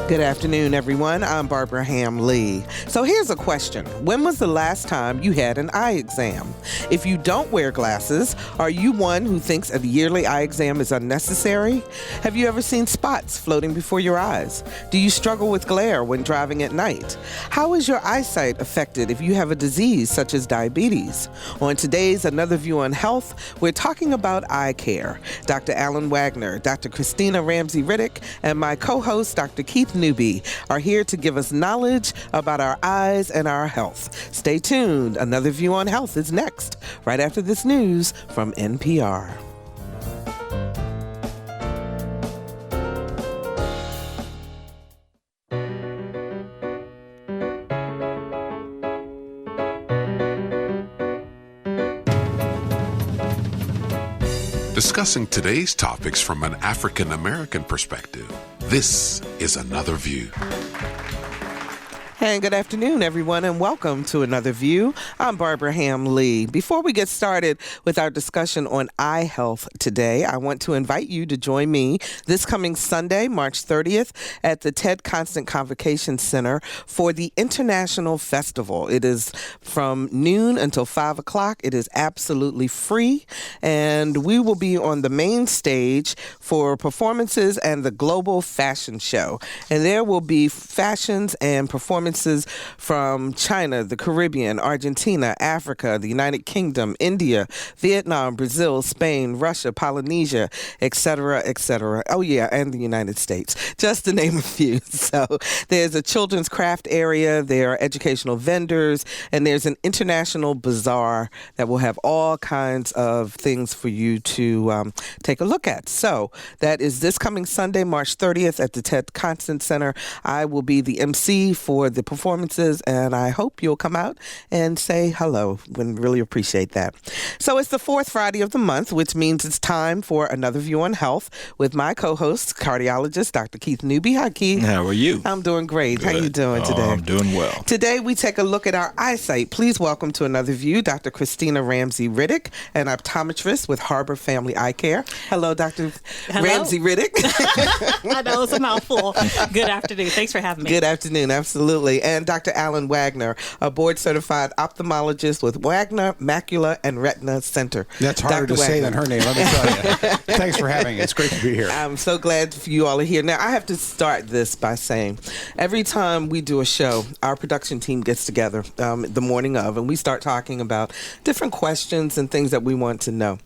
Good afternoon, everyone. I'm Barbara Ham-Lee. So here's a question. When was the last time you had an eye exam? If you don't wear glasses, are you one who thinks a yearly eye exam is unnecessary? Have you ever seen spots floating before your eyes? Do you struggle with glare when driving at night? How is your eyesight affected if you have a disease such as diabetes? On today's Another View on Health, we're talking about eye care. Dr. Alan Wagner, Dr. Kristina Ramsey, and my co-host, Dr. Keith Newby, are here to give us knowledge about our eyes and our health. Stay tuned. Another View on Health is next, right after this news from NPR. Discussing today's topics from an African American perspective, this is Another View. And good afternoon, everyone, and welcome to Another View. I'm Barbara Ham-Lee. Before we get started with our discussion on eye health today, I want to invite you to join me this coming Sunday, March 30th, at the Ted Constant Convocation Center for the International Festival. It is from noon until 5 o'clock. It is absolutely free, and we will be on the main stage for performances and the Global Fashion Show. And there will be fashions and performances from China, the Caribbean, Argentina, Africa, the United Kingdom, India, Vietnam, Brazil, Spain, Russia, Polynesia, etc., etc. Oh, yeah, and the United States, just to name a few. So there's a children's craft area, there are educational vendors, and there's an international bazaar that will have all kinds of things for you to take a look at. So that is this coming Sunday, March 30th at the Ted Constant Center. I will be the MC for the performances, and I hope you'll come out and say hello. Would really appreciate that. So it's the fourth Friday of the month, which means it's time for Another View on Health with my co-host, cardiologist, Dr. Keith Newby. Hi, Keith. How are you? I'm doing great. Good. How you doing today? I'm doing well. Today we take a look at our eyesight. Please welcome to Another View, Dr. Kristina Ramsey, an optometrist with Harbor Family Eye Care. Hello, Dr. Ramsey. I know, it's a mouthful. Good afternoon. Thanks for having me. Good afternoon. Absolutely. And Dr. Alan Wagner, a board-certified ophthalmologist with Wagner, Macular, and Retina Center. That's harder to say than her name, let me tell you. Thanks for having me. It's great to be here. I'm so glad you all are here. Now, I have to start this by saying, every time we do a show, our production team gets together the morning of, and we start talking about different questions and things that we want to know.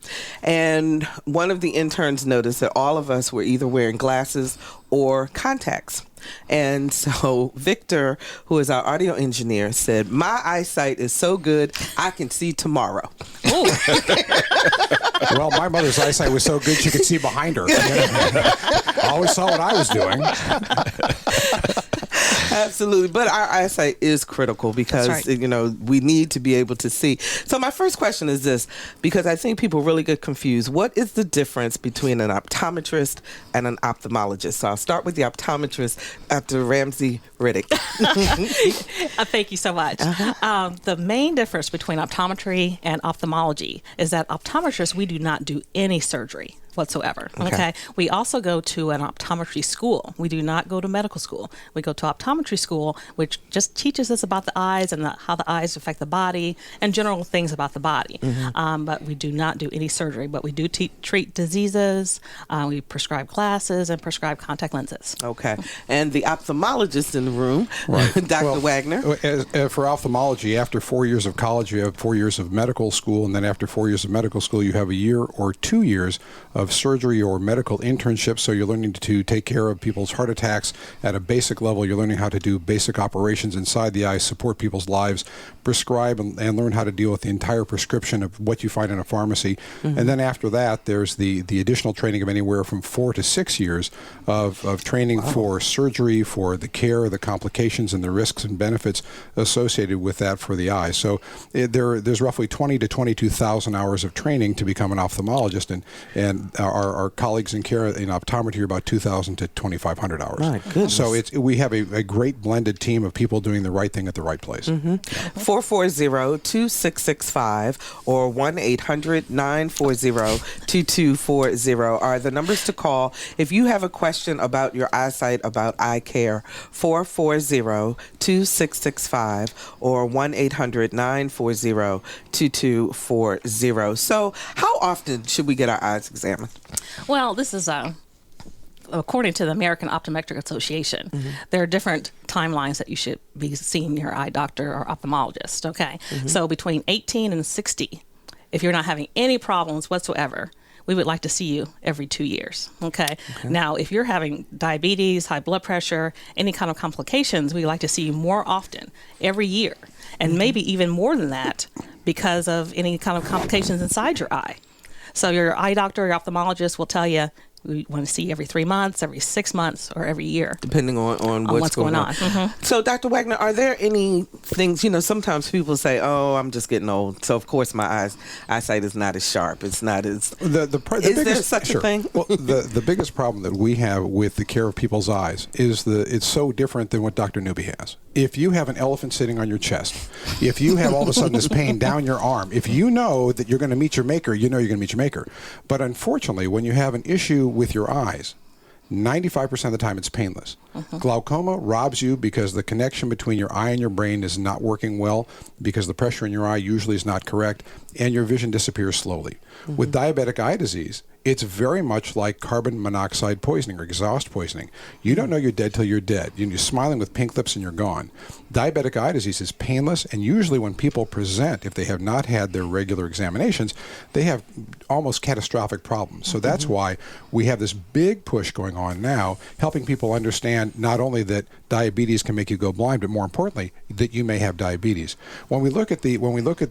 And one of the interns noticed that all of us were either wearing glasses or contacts. And so Victor, who is our audio engineer, said, my eyesight is so good, I can see tomorrow. Well, my mother's eyesight was so good she could see behind her. I always saw what I was doing. Absolutely. But our eyesight is critical because, right. We need to be able to see. So my first question is this, because I think people really get confused. What is the difference between an optometrist and an ophthalmologist? So I'll start with the optometrist, Dr. Ramsey Riddick. Thank you so much. The main difference between optometry and ophthalmology is that optometrists, we do not do any surgery whatsoever. Okay. We also go to an optometry school. We do not go to medical school. We go to optometry school, which just teaches us about the eyes and how the eyes affect the body and general things about the body. But we do not do any surgery. But we do treat diseases. We prescribe glasses and prescribe contact lenses. Okay. And the ophthalmologist in the room, right. Dr. Wagner. For ophthalmology, after 4 years of college, you have 4 years of medical school, and then after 4 years of medical school, you have a year or 2 years of surgery or medical internship. So you're learning to take care of people's heart attacks at a basic level. You're learning how to do basic operations inside the eye, support people's lives, prescribe and learn how to deal with the entire prescription of what you find in a pharmacy. And then after that, there's the additional training of anywhere from 4 to 6 years of training for surgery, for the care, the complications, and the risks and benefits associated with that for the eye. So there's roughly 20 to 22,000 hours of training to become an ophthalmologist, and our colleagues in care in optometry are about 2,000 to 2,500 hours. My goodness. So we have a great blended team of people doing the right thing at the right place. 440-2665 or 1-800-940-2240 are the numbers to call if you have a question about your eyesight, about eye care. 440-2665 or 1-800-940-2240. So how often should we get our eyes examined? Well, this is according to the American Optometric Association, there are different timelines that you should be seeing your eye doctor or ophthalmologist, okay? So between 18 and 60, if you're not having any problems whatsoever, we would like to see you every 2 years, okay? Now, if you're having diabetes, high blood pressure, any kind of complications, we'd like to see you more often, every year, and maybe even more than that because of any kind of complications inside your eye. So your eye doctor or your ophthalmologist will tell you, we want to see every 3 months, every 6 months, or every year. Depending on what's going on. So, Dr. Wagner, are there any things, sometimes people say, oh, I'm just getting old. So, of course, my eyesight is not as sharp. It's not as... Is there such a thing? Well, the biggest problem that we have with the care of people's eyes is it's so different than what Dr. Newby has. If you have an elephant sitting on your chest, if you have all of a sudden this pain down your arm, if you know that you're going to meet your maker, you know you're going to meet your maker. But unfortunately, when you have an issue with your eyes, 95% of the time it's painless. Glaucoma robs you because the connection between your eye and your brain is not working well, because the pressure in your eye usually is not correct, and your vision disappears slowly. With diabetic eye disease, it's very much like carbon monoxide poisoning or exhaust poisoning. You don't know you're dead till you're dead. You're smiling with pink lips and you're gone. Diabetic eye disease is painless, and usually when people present, if they have not had their regular examinations, they have almost catastrophic problems. So that's why we have this big push going on now, helping people understand not only that diabetes can make you go blind, but more importantly, that you may have diabetes. When we look at the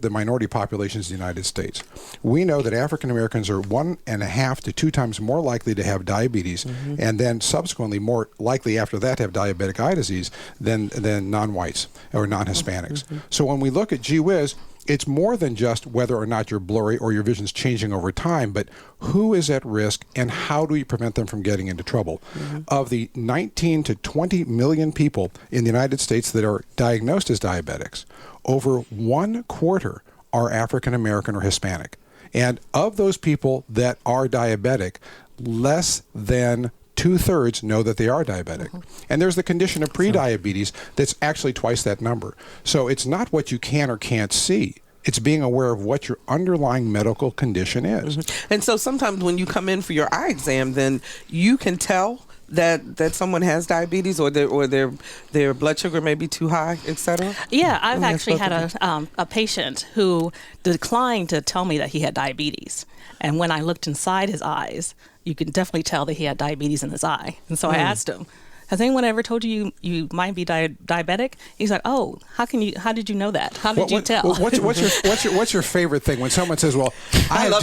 minority populations in the United States, we know that African Americans are 1.5 to 2 times more likely to have diabetes, and then subsequently more likely after that to have diabetic eye disease than non-whites or non-Hispanics. So when we look at gee whiz, it's more than just whether or not you're blurry or your vision's changing over time, but who is at risk and how do we prevent them from getting into trouble? Of the 19 to 20 million people in the United States that are diagnosed as diabetics, over 1/4 are African American or Hispanic. And of those people that are diabetic, less than 2/3 know that they are diabetic. And there's the condition of prediabetes that's actually twice that number. So it's not what you can or can't see. It's being aware of what your underlying medical condition is. And so sometimes when you come in for your eye exam, then you can tell that someone has diabetes or their blood sugar may be too high, et cetera? Yeah, I've actually had a patient who declined to tell me that he had diabetes. And when I looked inside his eyes, you could definitely tell that he had diabetes in his eye. And so I asked him, has anyone ever told you you might be diabetic? He's like, oh, how did you know that? How did you tell? What's your favorite thing when someone says, well, I have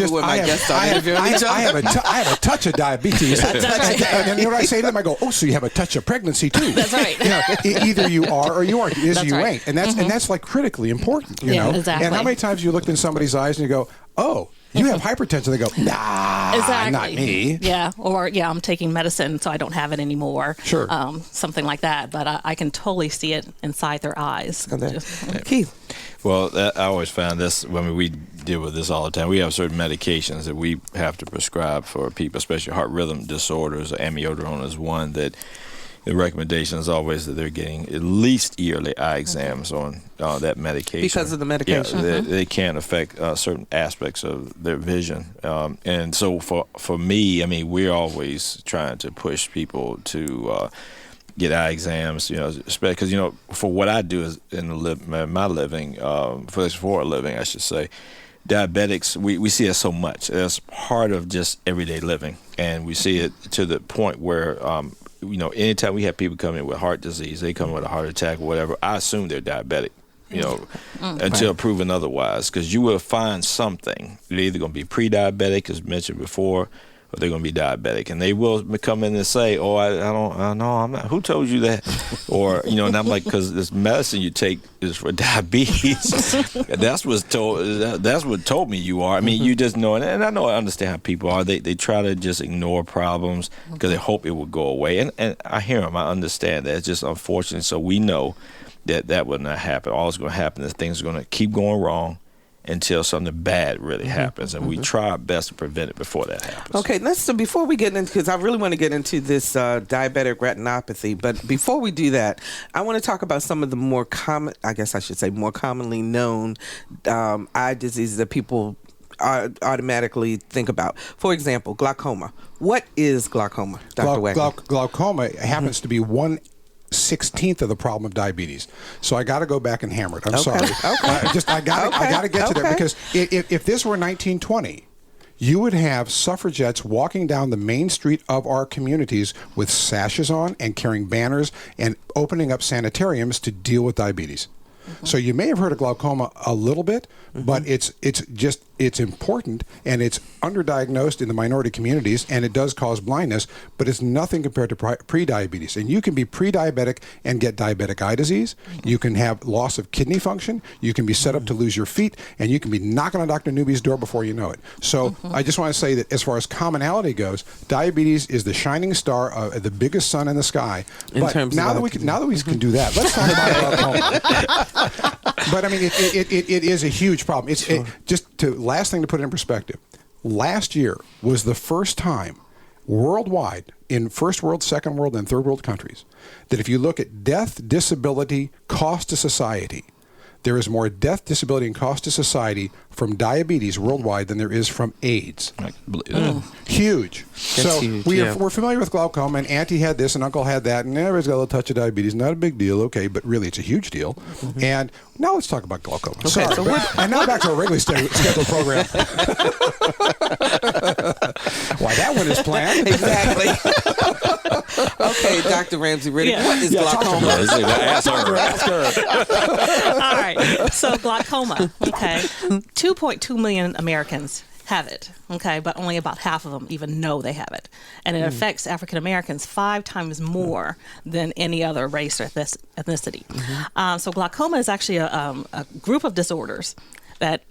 a touch of diabetes. And you know what I say to them? I go, oh, so you have a touch of pregnancy too. That's right. Either you are or you aren't. You ain't. And that's like critically important, you know? Exactly. And how many times you looked in somebody's eyes and you go, oh, you have hypertension. They go, nah, not me. Yeah, or I'm taking medicine so I don't have it anymore. Sure. Something like that. But I can totally see it inside their eyes. Keith. Well, I always found this, we deal with this all the time. We have certain medications that we have to prescribe for people, especially heart rhythm disorders. Amiodarone is one that the recommendation is always that they're getting at least yearly eye exams on that medication. Because of the medication? Yeah, they can affect certain aspects of their vision. And so for me, we're always trying to push people to get eye exams, because, for what I do is my living, for a living, I should say, diabetics, we see it so much. It's part of just everyday living. And we see it to the point where anytime we have people come in with heart disease, they come with a heart attack or whatever, I assume they're diabetic, until proven otherwise, because you will find something. They're either going to be pre-diabetic, as mentioned before, or they're going to be diabetic. And they will come in and say, oh, I know, I'm not. Who told you that? Or, and I'm like, because this medicine you take is for diabetes. That's what told me you are. I mean, you just know, and I understand how people are. They try to just ignore problems because they hope it will go away. And I hear them. I understand that. It's just unfortunate. So we know that will not happen. All that's going to happen is things are going to keep going wrong until something bad really happens, and we try our best to prevent it before that happens. Okay, so before we get into, because I really want to get into this diabetic retinopathy, but before we do that, I want to talk about some of the more common, I guess I should say more commonly known eye diseases that people automatically think about. For example, glaucoma. What is glaucoma, Dr. Wagner? Glaucoma happens to be 1/16 of the problem of diabetes. So I got to go back and hammer it. I'm sorry. I got to get to there, because if this were 1920, you would have suffragettes walking down the main street of our communities with sashes on and carrying banners and opening up sanitariums to deal with diabetes. So you may have heard of glaucoma a little bit, but it's important, and it's underdiagnosed in the minority communities, and it does cause blindness, but it's nothing compared to pre-diabetes. And you can be pre-diabetic and get diabetic eye disease. You can have loss of kidney function. You can be set up to lose your feet, and you can be knocking on Dr. Newby's door before you know it. So I just want to say that as far as commonality goes, diabetes is the shining star, the biggest sun in the sky. But now that we can do that, let's talk about glaucoma. But I mean, it is a huge problem. Last thing to put it in perspective. Last year was the first time worldwide, in first world, second world, and third world countries, that if you look at death, disability, cost to society, there is more death, disability, and cost to society from diabetes worldwide than there is from AIDS. Huge. So huge, we're familiar with glaucoma, and Auntie had this and Uncle had that, and everybody's got a little touch of diabetes. Not a big deal, okay, but really it's a huge deal. And now let's talk about glaucoma. Okay, and now back to our regularly scheduled program. Why, that one is planned. Exactly. Okay, Dr. Ramsey, what is glaucoma? Ask her. All right. So glaucoma, okay. 2.2 million Americans have it, okay, but only about half of them even know they have it. And it affects African Americans 5 times more than any other race or ethnicity. So glaucoma is actually a group of disorders that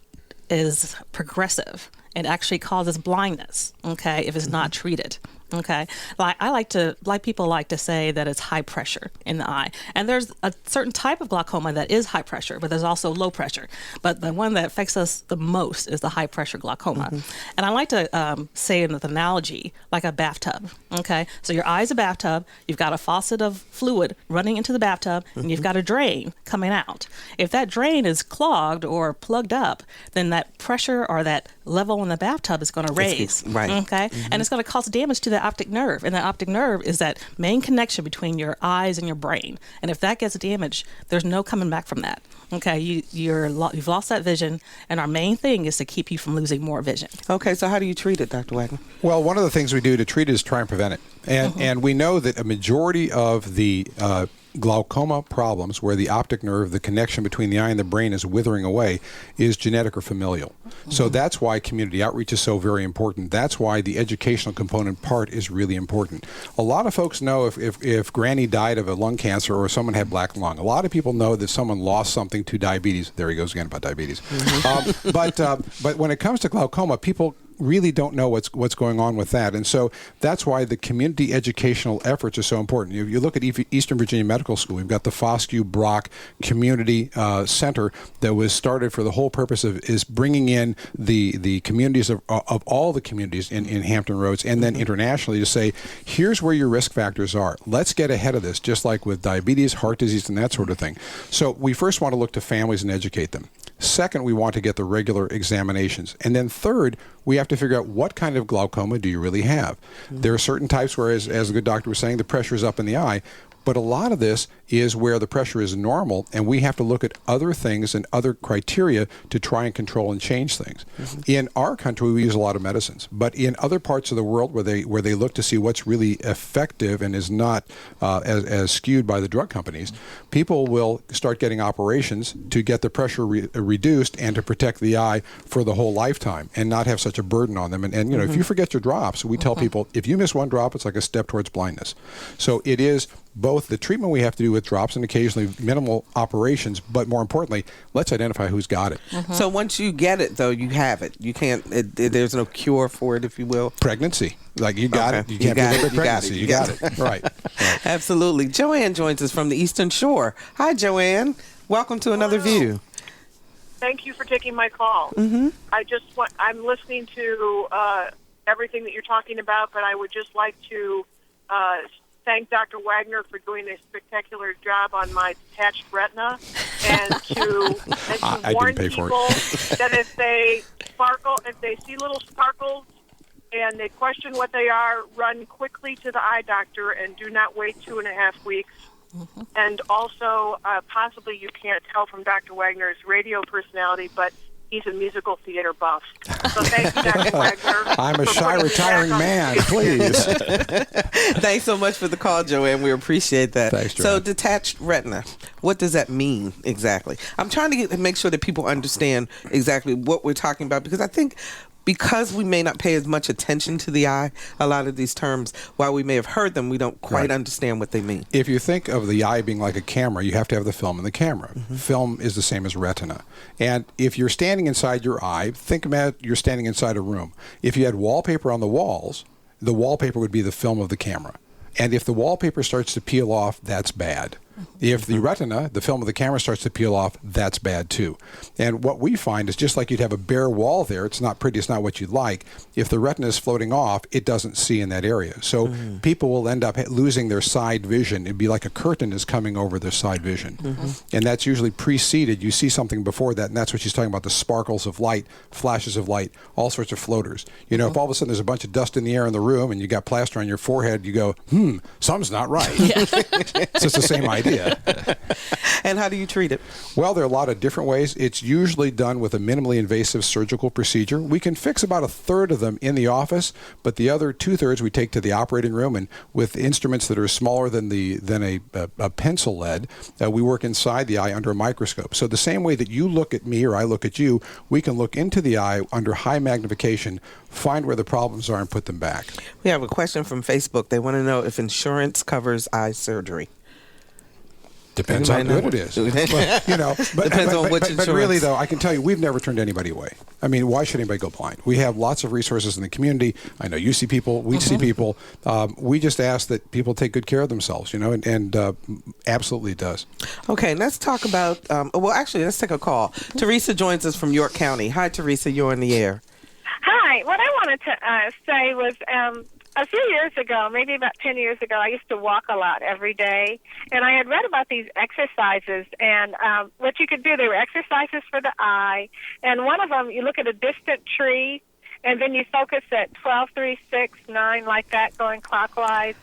is progressive. It actually causes blindness, okay, if it's not treated. Okay, people like to say that it's high pressure in the eye, and there's a certain type of glaucoma that is high pressure, but there's also low pressure. But the one that affects us the most is the high pressure glaucoma. And I like to say in the analogy like a bathtub. Okay, so your eye is a bathtub. You've got a faucet of fluid running into the bathtub, and you've got a drain coming out. If that drain is clogged or plugged up, then that pressure or that level in the bathtub is going to raise. Right. Okay, and it's going to cause damage to the optic nerve, and the optic nerve is that main connection between your eyes and your brain. And if that gets damaged, there's no coming back from that. Okay, you've lost that vision, and our main thing is to keep you from losing more vision. Okay, so how do you treat it, Dr. Wagner? Well, one of the things we do to treat it is try and prevent it. And we know that a majority of the glaucoma problems, where the optic nerve, the connection between the eye and the brain, is withering away, is genetic or familial. So that's why community outreach is so very important. That's why the educational component part is really important. A lot of folks know if Granny died of a lung cancer or someone had black lung. A lot of people know that someone lost something to diabetes. There he goes again about diabetes. But when it comes to glaucoma, people really don't know what's going on with that. And so that's why the community educational efforts are so important. You look at Eastern Virginia Medical School, we've got the Foscue Brock Community Center that was started for the whole purpose of is bringing in the communities of all the communities in Hampton Roads, and then internationally to say, here's where your risk factors are. Let's get ahead of this, just like with diabetes, heart disease, and that sort of thing. So we first want to look to families and educate them. Second, we want to get the regular examinations. And then third, we have to figure out what kind of glaucoma do you really have. There are certain types where, as the good doctor was saying, the pressure is up in the eye. But a lot of this is where the pressure is normal, and we have to look at other things and other criteria to try and control and change things. In our country, we use a lot of medicines, but in other parts of the world where they look to see what's really effective and is not as skewed by the drug companies, people will start getting operations to get the pressure reduced and to protect the eye for the whole lifetime and not have such a burden on them. And you know, if you forget your drops, we tell people, if you miss one drop, it's like a step towards blindness. So it is both the treatment we have to do with drops and occasionally minimal operations, but more importantly, let's identify who's got it. So once you get it, though, you have it. You can't, there's no cure for it, if you will. Pregnancy. Like, you got it. You can't be with pregnancy. You got it. Right. Absolutely. Joanne joins us from the Eastern Shore. Hi, Joanne. Welcome to Another View. Thank you for taking my call. I'm listening to everything that you're talking about, but I would just like to thank Dr. Wagner for doing a spectacular job on my detached retina, and to warn people that if they see little sparkles and they question what they are, run quickly to the eye doctor and do not wait 2.5 weeks. And also, possibly you can't tell from Dr. Wagner's radio personality, but he's a musical theater buff. So thank you, Dr. Wagner. I'm a shy retiring man, please. Thanks so much for the call, Joanne. We appreciate that. Thanks, Joanne. So detached retina, what does that mean exactly? I'm trying to make sure that people understand exactly what we're talking about, because I think because we may not pay as much attention to the eye, a lot of these terms, while we may have heard them, we don't quite understand what they mean. If you think of the eye being like a camera, you have to have the film in the camera. Film is the same as retina. And if you're standing inside your eye, think about you're standing inside a room. If you had wallpaper on the walls, the wallpaper would be the film of the camera. And if the wallpaper starts to peel off, that's bad. If the retina, the film of the camera, starts to peel off, that's bad too. And what we find is, just like you'd have a bare wall there, it's not pretty, it's not what you'd like. If the retina is floating off, it doesn't see in that area. So people will end up losing their side vision. It'd be like a curtain is coming over their side vision. And that's usually preceded. You see something before that, and that's what she's talking about, the sparkles of light, flashes of light, all sorts of floaters. You know, if all of a sudden there's a bunch of dust in the air in the room and you got plaster on your forehead, you go, something's not right. It's just the same idea. And how do you treat it? Well, there are a lot of different ways. It's usually done with a minimally invasive surgical procedure. We can fix about 1/3 of them in the office, but the other 2/3 we take to the operating room, and with instruments that are smaller than a pencil lead, we work inside the eye under a microscope. So the same way that you look at me or I look at you, we can look into the eye under high magnification, find where the problems are, and put them back. We have a question from Facebook. They want to know if insurance covers eye surgery. Depends on what it is. Well, you know, Depends on which insurance. But really, though, I can tell you, we've never turned anybody away. I mean, why should anybody go blind? We have lots of resources in the community. I know you see people, we see people. We just ask that people take good care of themselves, you know, and absolutely it does. Okay, let's talk about, well, actually, let's take a call. Teresa joins us from York County. Hi, Teresa, you're on the air. Hi, what I wanted to say was a few years ago, maybe about 10 years ago, I used to walk a lot every day, and I had read about these exercises, and what you could do, they were exercises for the eye, and one of them, you look at a distant tree, and then you focus at 12, 3, 6, 9, like that, going clockwise.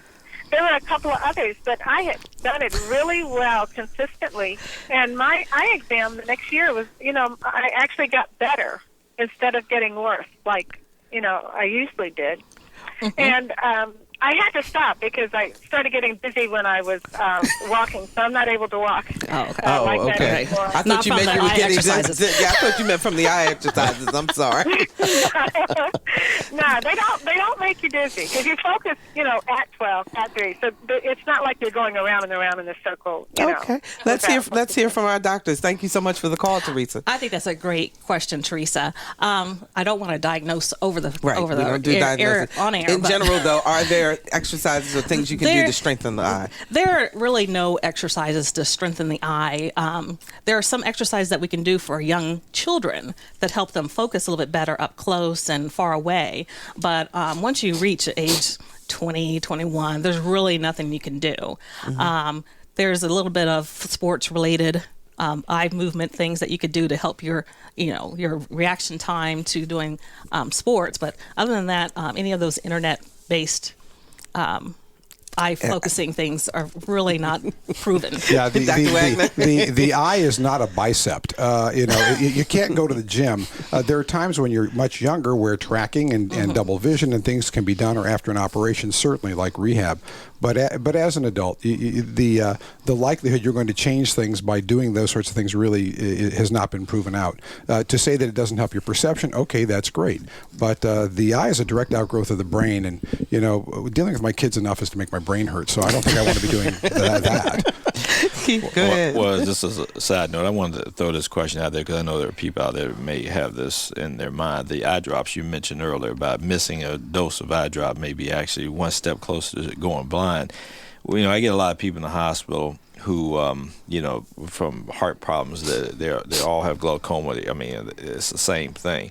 There were a couple of others, but I had done it really well, consistently, and my eye exam the next year was, you know, I actually got better instead of getting worse, like, you know, I usually did. And I had to stop because I started getting busy when I was walking, so I'm not able to walk like that anymore. I thought you meant you were getting exercises. Yeah, I thought you meant from the eye exercises. I'm sorry. No, they don't make you dizzy because you focus, you know, at 12, at 3. So it's not like you're going around and around in a circle. You know, let's hear from our doctors. Thank you so much for the call, Teresa. I think that's a great question, Teresa. I don't want to diagnose over the air on air. In general, though, are there exercises or things you can do to strengthen the eye? There are really no exercises to strengthen the eye. There are some exercises that we can do for young children that help them focus a little bit better up close and far away. But once you reach age 20, 21, there's really nothing you can do. There's a little bit of sports-related eye movement things that you could do to help your reaction time to doing sports. But other than that, any of those internet-based eye focusing things are really not proven. Yeah, Dr. Wagner? the eye is not a bicep. You can't go to the gym. There are times when you're much younger where tracking and double vision and things can be done, or after an operation, certainly like rehab. But as an adult, the likelihood you're going to change things by doing those sorts of things really has not been proven out. To say that it doesn't help your perception, okay, that's great. But the eye is a direct outgrowth of the brain, and dealing with my kids enough is to make my brain hurt. So I don't think I want to be doing that. Go ahead. Well, just as a side note, I wanted to throw this question out there because I know there are people out there who may have this in their mind. The eye drops you mentioned earlier about missing a dose of eye drop may be actually one step closer to going blind. Well, I get a lot of people in the hospital who, from heart problems, they all have glaucoma. I mean, it's the same thing.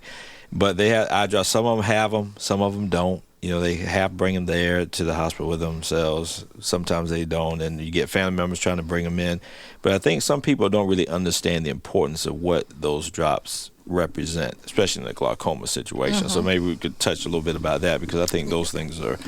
But they have eye drops. Some of them have them, some of them don't. They have bring them there to the hospital with themselves. Sometimes they don't, and you get family members trying to bring them in. But I think some people don't really understand the importance of what those drops represent, especially in the glaucoma situation. So maybe we could touch a little bit about that, because I think those things are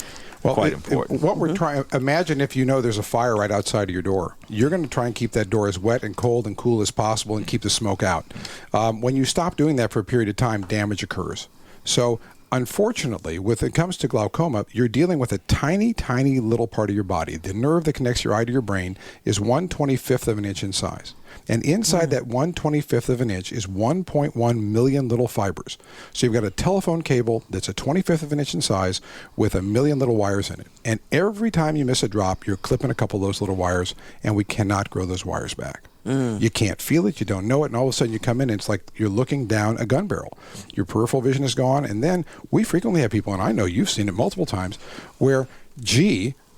quite important. What we're trying, imagine if there's a fire right outside of your door. You're going to try and keep that door as wet and cold and cool as possible and keep the smoke out. When you stop doing that for a period of time, damage occurs. So unfortunately, when it comes to glaucoma, you're dealing with a tiny, tiny little part of your body. The nerve that connects your eye to your brain is 1/25th of an inch in size. And inside that 1/25th of an inch is 1.1 million little fibers. So you've got a telephone cable that's a 25th of an inch in size with a million little wires in it. And every time you miss a drop, you're clipping a couple of those little wires, and we cannot grow those wires back. You can't feel it, you don't know it, and all of a sudden you come in and it's like you're looking down a gun barrel. Your peripheral vision is gone, and then we frequently have people, and I know you've seen it multiple times, where,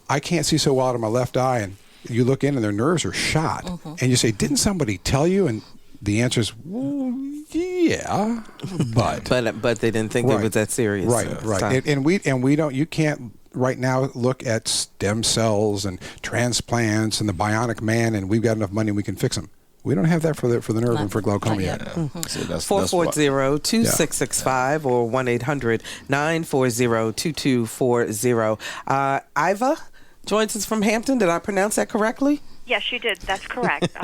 I can't see so well out of my left eye, and you look in and their nerves are shot. And you say, didn't somebody tell you? And the answer is, well, yeah, but they didn't think it was that serious. Right. And we don't. You can't right now look at stem cells and transplants and the bionic man, and we've got enough money we can fix them. We don't have that for the nerve and for glaucoma yet. 440-2665 or 1-800-940-2240. Iva joins us from Hampton. Did I pronounce that correctly? Yes, you did. That's correct.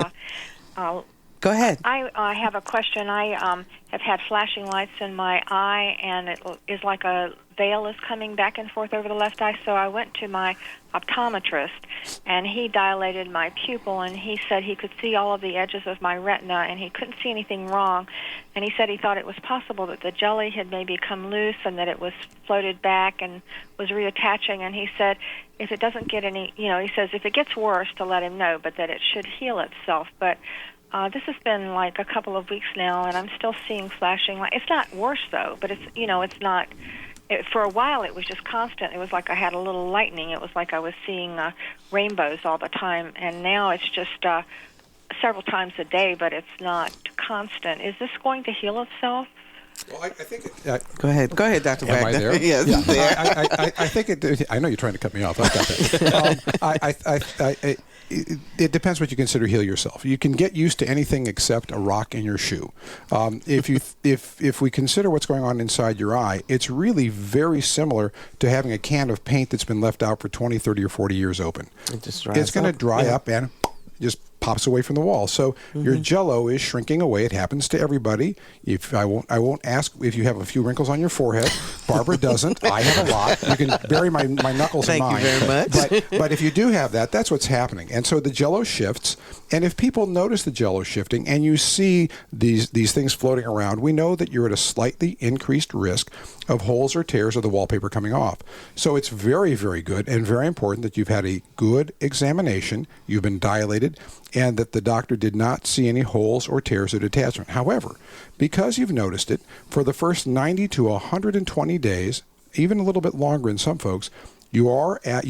Go ahead. I have a question. I have had flashing lights in my eye, and it is like a veil is coming back and forth over the left eye. So I went to my optometrist, and he dilated my pupil, and he said he could see all of the edges of my retina, and he couldn't see anything wrong. And he said he thought it was possible that the jelly had maybe come loose and that it was floated back and was reattaching. And he said if it doesn't get any, he says if it gets worse to let him know, but that it should heal itself. But this has been like a couple of weeks now, and I'm still seeing flashing light. It's not worse, though, but it's not. For a while, it was just constant. It was like I had a little lightning. It was like I was seeing rainbows all the time, and now it's just several times a day, but it's not constant. Is this going to heal itself? Well, I think Go ahead, Dr. Wagner. Am I there? Yes, there. I think it. I know you're trying to cut me off. I got that. It depends what you consider heal yourself. You can get used to anything except a rock in your shoe. If we consider what's going on inside your eye, it's really very similar to having a can of paint that's been left out for 20, 30, or 40 years open. It's going to dry up and just pops away from the wall. So your jello is shrinking away. It happens to everybody. I won't ask if you have a few wrinkles on your forehead. Barbara doesn't. I have a lot. You can bury my knuckles in mine. Thank you very much. But if you do have that, that's what's happening. And so the jello shifts. And if people notice the jello shifting and you see these things floating around, we know that you're at a slightly increased risk of holes or tears of the wallpaper coming off. So it's very, very good and very important that you've had a good examination, you've been dilated, and that the doctor did not see any holes or tears or detachment. However, because you've noticed it, for the first 90 to 120 days, even a little bit longer in some folks, you are at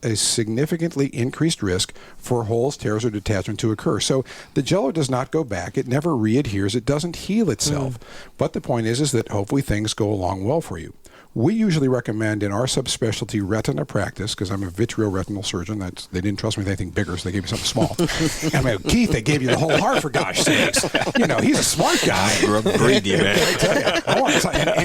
a significantly increased risk for holes, tears, or detachment to occur. So the jello does not go back. It never readheres. It doesn't heal itself. But the point is that hopefully things go along well for you. We usually recommend in our subspecialty retina practice, because I'm a vitreoretinal surgeon. They didn't trust me with anything bigger, so they gave me something small. I mean, Keith, they gave you the whole heart, for gosh sakes. You know, he's a smart guy. I grew up greedy, man. I tell you.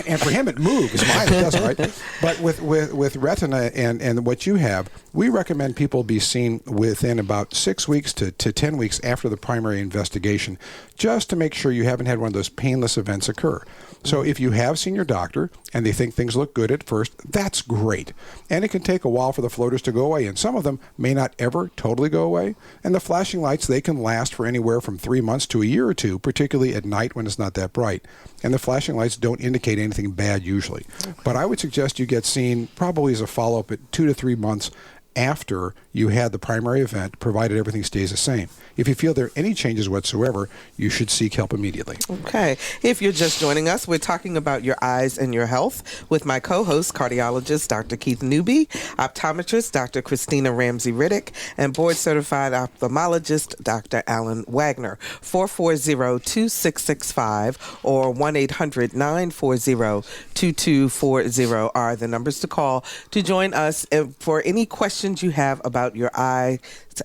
And for him, it moves. Mine, it doesn't, right? But with retina and what you have, we recommend people be seen within about 6 weeks to 10 weeks after the primary investigation, just to make sure you haven't had one of those painless events occur. So if you have seen your doctor and they think things look good at first, that's great. And it can take a while for the floaters to go away, and some of them may not ever totally go away. And the flashing lights, they can last for anywhere from 3 months to a year or two, particularly at night when it's not that bright. And the flashing lights don't indicate anything bad usually. But I would suggest you get seen probably as a follow-up at 2 to 3 months after you had the primary event, provided everything stays the same. If you feel there are any changes whatsoever, you should seek help immediately. Okay. If you're just joining us, we're talking about your eyes and your health with my co-host, cardiologist Dr. Keith Newby, optometrist Dr. Kristina Ramsey Riddick, and board-certified ophthalmologist Dr. Alan Wagner. 440-2665 or 1-800-940-2240 are the numbers to call to join us for any questions you have about your eyes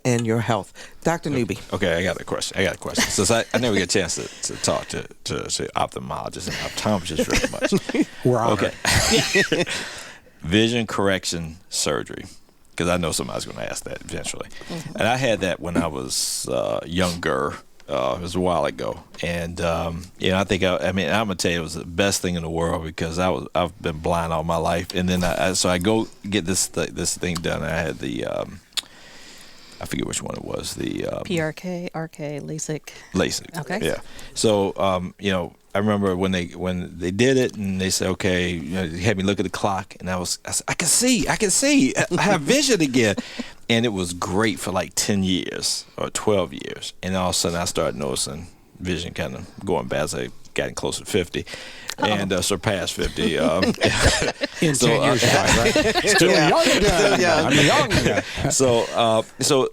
and your health. Dr. Newby. Okay, I got a question. Since I never get a chance to talk to ophthalmologists and optometrists very much. We're honored. Okay. Vision correction surgery, because I know somebody's going to ask that eventually. Mm-hmm. And I had that when I was younger. It was a while ago, and I think I'm gonna tell you, it was the best thing in the world, because I've been blind all my life, and then so I go get this thing done. I had the I forget which one it was, the PRK, RK, LASIK. LASIK. Okay. Yeah. So I remember when they did it, and they said, okay, they had me look at the clock, and I said, I can see, I have vision again. And it was great for like 10 years or 12 years. And all of a sudden I started noticing vision kind of going bad as I got closer to 50 and surpassed 50. In 10 years, right? Still young. I'm young. So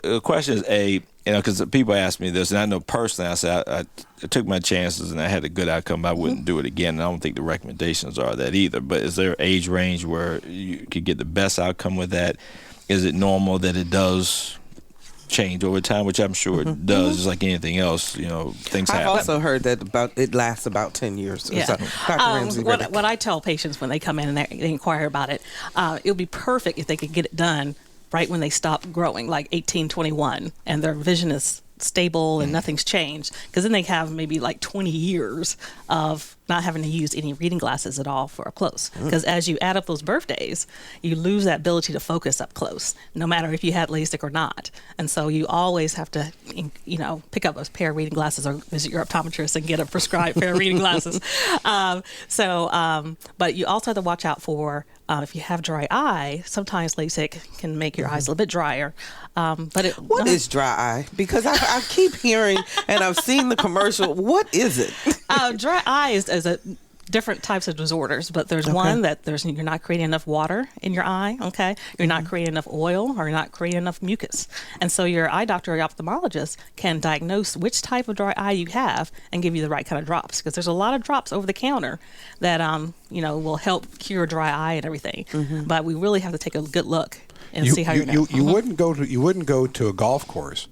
the question is, because people ask me this, and I know personally, I said I took my chances and I had a good outcome. I wouldn't do it again. And I don't think the recommendations are that either. But is there an age range where you could get the best outcome with that? Is it normal that it does change over time, which I'm sure it does, just like anything else, things happen. I've also heard that it lasts about 10 years. Yeah. So, Dr. Ramsey, what I tell patients when they come in and they inquire about it, it would be perfect if they could get it done right when they stop growing, like 18, 21, and their vision is stable and nothing's changed, because then they have maybe like 20 years of not having to use any reading glasses at all for up close, because as you add up those birthdays, you lose that ability to focus up close, no matter if you had LASIK or not. And so you always have to pick up a pair of reading glasses or visit your optometrist and get a prescribed pair of reading glasses. But you also have to watch out for if you have dry eye. Sometimes LASIK can make your eyes a little bit drier. What is dry eye? Because I keep hearing, and I've seen the commercial. What is it? Dry eye is a different types of disorders, but there's one that you're not creating enough water in your eye. Okay, you're not creating enough oil, or you're not creating enough mucus, and so your eye doctor or your ophthalmologist can diagnose which type of dry eye you have and give you the right kind of drops, because there's a lot of drops over the counter that will help cure dry eye and everything. But we really have to take a good look and see how you're doing. You wouldn't go to a golf course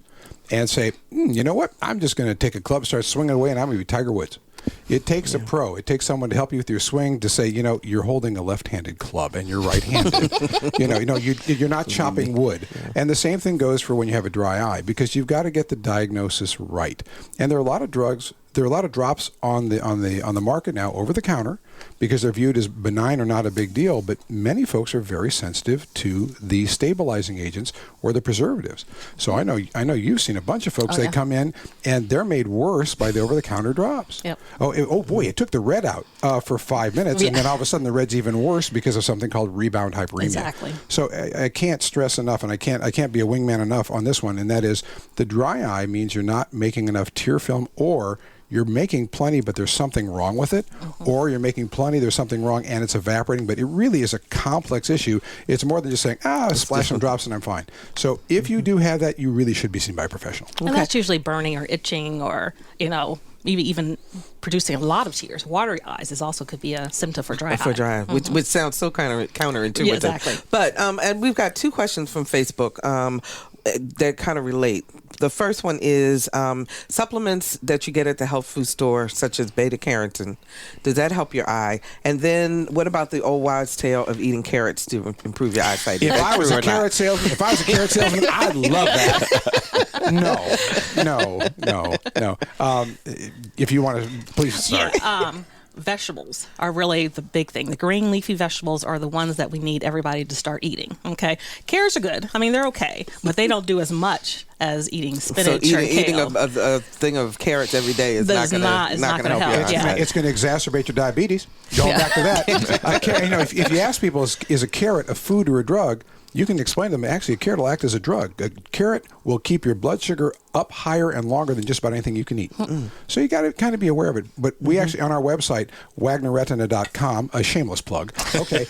and say, you know what, I'm just going to take a club, start swinging away, and I'm going to be Tiger Woods. It takes a pro. It takes someone to help you with your swing, to say, you're holding a left-handed club and you're right-handed. You're not chopping wood. And the same thing goes for when you have a dry eye, because you've got to get the diagnosis right. And there are a lot of drugs. There are a lot of drops on the market now, over the counter, because they're viewed as benign or not a big deal. But many folks are very sensitive to the stabilizing agents or the preservatives. So I know you've seen a bunch of folks. They come in and they're made worse by the over-the-counter drops. Yep. Oh boy, it took the red out for 5 minutes, and then all of a sudden the red's even worse because of something called rebound hyperemia. Exactly. So I can't stress enough, and I can't be a wingman enough on this one, and that is the dry eye means you're not making enough tear film, or you're making plenty, but there's something wrong with it, or you're making plenty, there's something wrong, and it's evaporating. But it really is a complex issue. It's more than just saying, splash some drops and I'm fine. So if you do have that, you really should be seen by a professional. And that's usually burning or itching or, maybe even producing a lot of tears. Watery eyes could be a symptom for dry eye. For dry eye, which sounds so counterintuitive. Yeah, exactly. But and we've got 2 questions from Facebook that kind of relate. The first one is supplements that you get at the health food store, such as beta carotene. Does that help your eye? And then what about the old wives' tale of eating carrots to improve your eyesight? If I was a carrot salesman, I'd love that. No. If you want to, please start. Yeah, vegetables are really the big thing. The green leafy vegetables are the ones that we need everybody to start eating. Okay, carrots are good. I mean, they're okay, but they don't do as much as eating spinach or eating kale. a thing of carrots every day is not going to help you. Yeah. It's going to exacerbate your diabetes. Going back to that, if you ask people, is a carrot a food or a drug? You can explain to them, actually, a carrot will act as a drug. A carrot will keep your blood sugar up higher and longer than just about anything you can eat. So you got to kind of be aware of it. But we actually, on our website, WagnerRetina.com, a shameless plug. Okay,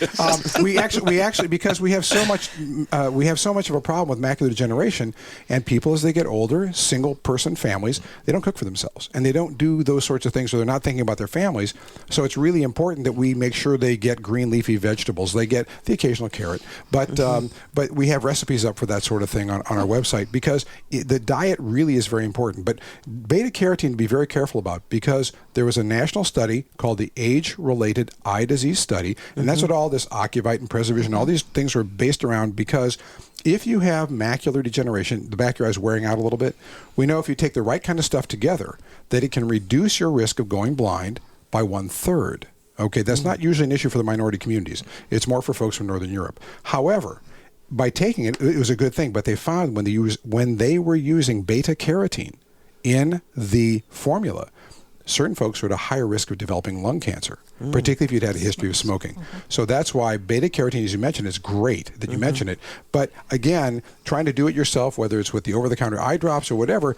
we actually because we have so much of a problem with macular degeneration, and people as they get older, single person families, they don't cook for themselves, and they don't do those sorts of things, or they're not thinking about their families. So it's really important that we make sure they get green leafy vegetables. They get the occasional carrot, but we have recipes up for that sort of thing on our website, because the diet really is very important. But beta carotene to be very careful about, because there was a national study called the Age-Related Eye Disease Study, and that's what all this Ocuvite and Preservision, all these things were based around, because if you have macular degeneration, the back of your eye is wearing out a little bit, we know if you take the right kind of stuff together, that it can reduce your risk of going blind by 1/3. Okay, that's not usually an issue for the minority communities. It's more for folks from Northern Europe. However, by taking it, it was a good thing, but they found when they were using beta carotene in the formula, certain folks were at a higher risk of developing lung cancer, particularly if you'd had a history of smoking. So that's why beta carotene, as you mentioned, is great that you mention it. But again, trying to do it yourself, whether it's with the over-the-counter eye drops or whatever,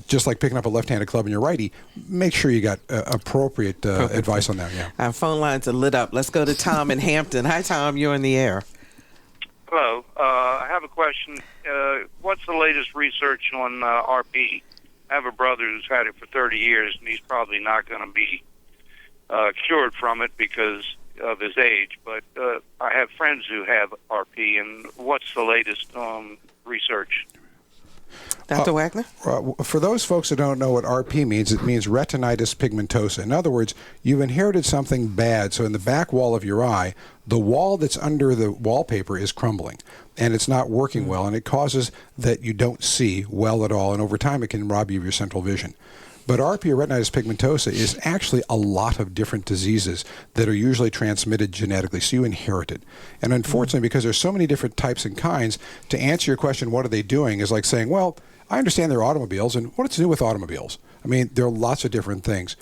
just like picking up a left-handed club in your righty, make sure you got appropriate advice on that. Yeah. Our phone lines are lit up. Let's go to Tom in Hampton. Hi, Tom. You're in the air. Hello. I have a question. What's the latest research on RP? I have a brother who's had it for 30 years, and he's probably not going to be cured from it because of his age. But I have friends who have RP, and what's the latest research? Dr. Wagner? For those folks who don't know what RP means, it means retinitis pigmentosa. In other words, you've inherited something bad. So in the back wall of your eye, the wall that's under the wallpaper is crumbling, and it's not working well, and it causes that you don't see well at all, and over time it can rob you of your central vision. But RP, or retinitis pigmentosa, is actually a lot of different diseases that are usually transmitted genetically, so you inherit it. And unfortunately, because there's so many different types and kinds, to answer your question, what are they doing, is like saying, well, I understand they're automobiles, and what's to do with automobiles? I mean, there are lots of different things.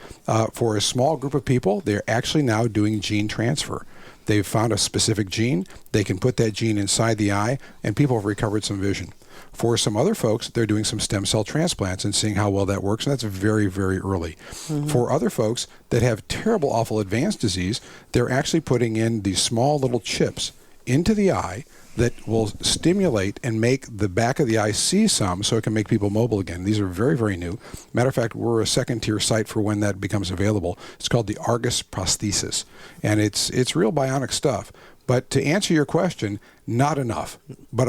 For a small group of people, they're actually now doing gene transfer. They've found a specific gene, they can put that gene inside the eye, and people have recovered some vision. For some other folks, they're doing some stem cell transplants and seeing how well that works, and that's very, very early. For other folks that have terrible, awful advanced disease, they're actually putting in these small little chips into the eye that will stimulate and make the back of the eye see some, so it can make people mobile again. These are very, very new. Matter of fact, we're a second-tier site for when that becomes available. It's called the Argus prosthesis, and it's real bionic stuff. But to answer your question, not enough. But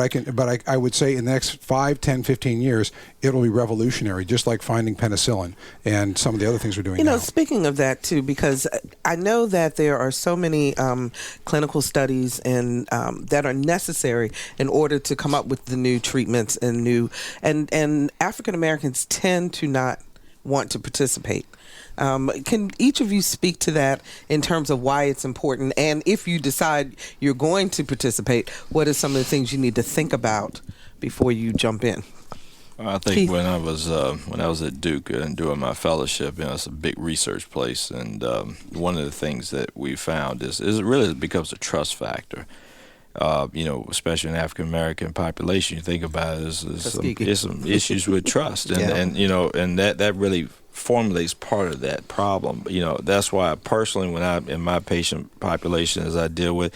I would say in the next 5, 10, 15 years, it'll be revolutionary, just like finding penicillin and some of the other things we're doing now. Speaking of that, too, because I know that there are so many clinical studies and that are necessary in order to come up with the new treatments and African Americans tend to not want to participate. Can each of you speak to that in terms of why it's important? And if you decide you're going to participate, what are some of the things you need to think about before you jump in? I think Keith? when I was at Duke and doing my fellowship, it's a big research place, and one of the things that we found is it really becomes a trust factor. Especially in the African American population, you think about it, there's some issues with trust, and that really formulates part of that problem. That's why I personally, when I'm in my patient population as I deal with,